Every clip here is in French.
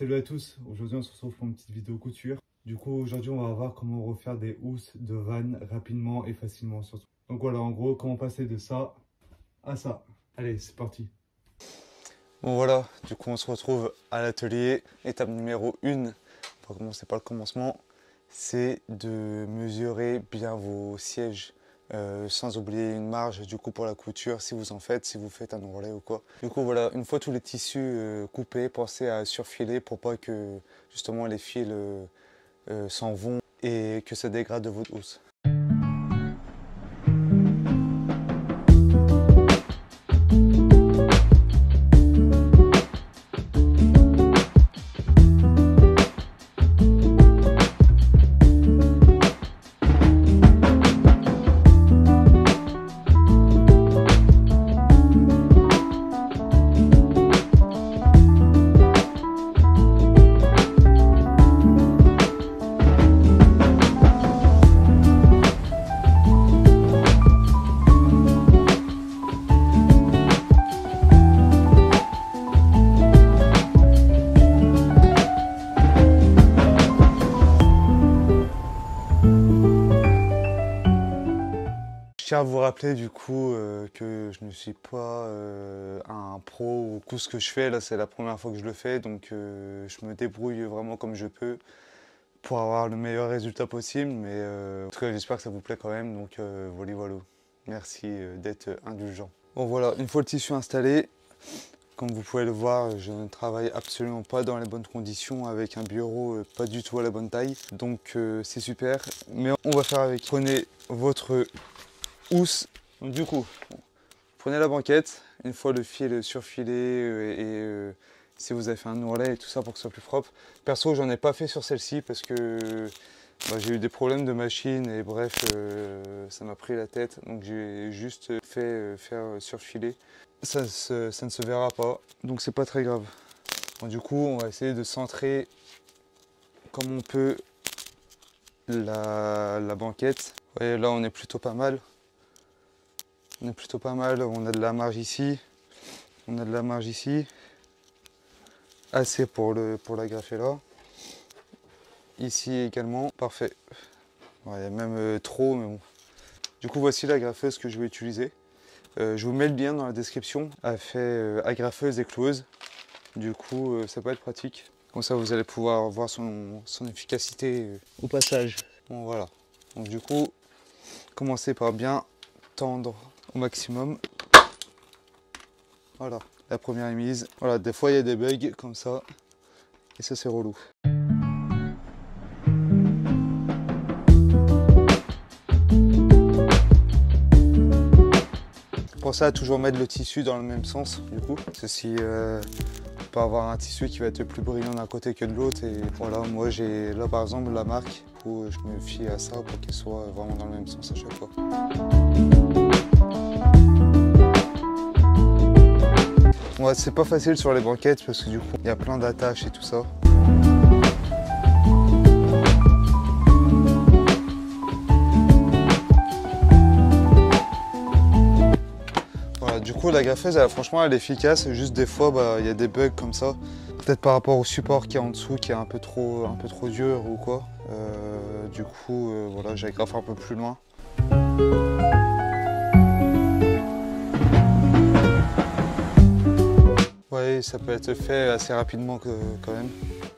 Salut à tous, aujourd'hui on se retrouve pour une petite vidéo couture. Du coup aujourd'hui on va voir comment refaire des housses de vanne rapidement et facilement surtout. Donc voilà, en gros comment passer de ça à ça. Allez, c'est parti. Bon voilà, du coup on se retrouve à l'atelier. Étape numéro 1, on va commencer par le commencement, c'est de mesurer bien vos sièges. Sans oublier une marge du coup pour la couture si vous en faites, si vous faites un ourlet ou quoi. Du coup voilà, une fois tous les tissus coupés, pensez à surfiler pour pas que justement les fils s'en vont et que ça dégrade votre housse. Je tiens à vous rappeler du coup que je ne suis pas un pro ou tout ce que je fais. Là c'est la première fois que je le fais, donc je me débrouille vraiment comme je peux pour avoir le meilleur résultat possible. Mais en tout cas j'espère que ça vous plaît quand même, donc voilà. Merci d'être indulgent. Bon voilà, une fois le tissu installé, comme vous pouvez le voir, je ne travaille absolument pas dans les bonnes conditions avec un bureau pas du tout à la bonne taille. Donc c'est super, mais on va faire avec. Prenez votre housse. Donc du coup, prenez la banquette, une fois le fil surfilé si vous avez fait un ourlet et tout ça pour que ce soit plus propre. Perso, j'en ai pas fait sur celle-ci parce que j'ai eu des problèmes de machine et bref, ça m'a pris la tête. Donc j'ai juste fait faire surfiler. Ça ne se verra pas, donc c'est pas très grave. Bon, du coup, on va essayer de centrer comme on peut la banquette. Vous voyez, là on est plutôt pas mal. On a de la marge ici, assez pour l'agrafer là. Ici également, parfait. Il y a même trop, mais bon. Du coup, voici l'agrafeuse que je vais utiliser. Je vous mets le lien dans la description. Elle fait agrafeuse et close. Du coup, ça peut être pratique. Comme ça, vous allez pouvoir voir son efficacité au passage. Bon, voilà. Donc du coup, commencez par bien tendre au maximum. Voilà, la première est mise. Voilà, des fois il y a des bugs comme ça et ça c'est relou. Pensez à toujours mettre le tissu dans le même sens du coup. Ceci peut avoir un tissu qui va être plus brillant d'un côté que de l'autre. Et voilà, moi j'ai là par exemple la marque où je me fie à ça pour qu'elle soit vraiment dans le même sens à chaque fois. Ouais, c'est pas facile sur les banquettes parce que du coup il y a plein d'attaches et tout ça. Voilà, du coup la graffeuse franchement elle est efficace, juste des fois il y a des bugs comme ça. Peut-être par rapport au support qui est en dessous qui est un peu trop dur ou quoi. Du coup voilà, j'agrafe un peu plus loin. Oui, ça peut être fait assez rapidement quand même.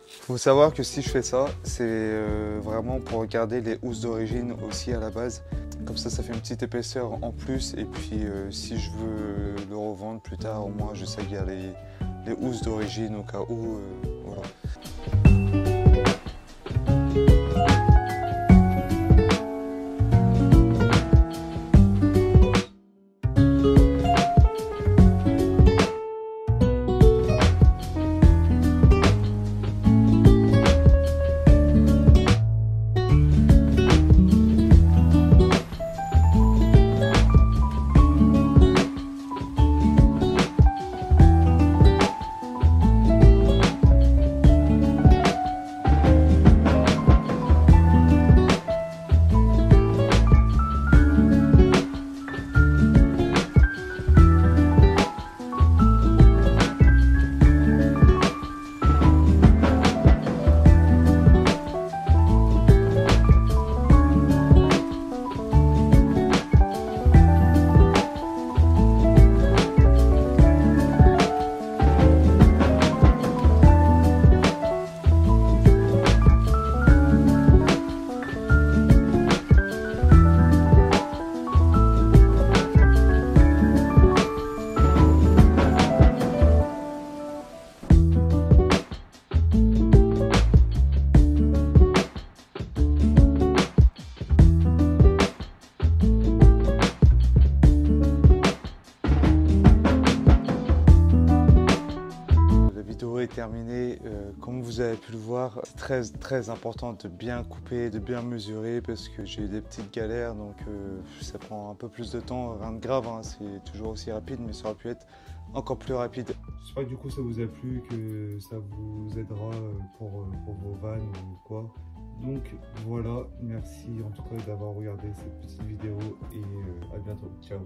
Il faut savoir que si je fais ça, c'est vraiment pour garder les housses d'origine aussi à la base. Comme ça fait une petite épaisseur en plus. Et puis si je veux le revendre plus tard, au moins je sais qu'il y a les housses d'origine au cas où. Voilà. Comme vous avez pu le voir, c'est très important de bien couper, de bien mesurer parce que j'ai eu des petites galères, donc ça prend un peu plus de temps, rien de grave, hein, c'est toujours aussi rapide, mais ça aurait pu être encore plus rapide. J'espère que du coup ça vous a plu, que ça vous aidera pour vos vannes ou quoi. Donc voilà, merci en tout cas d'avoir regardé cette petite vidéo et à bientôt, ciao.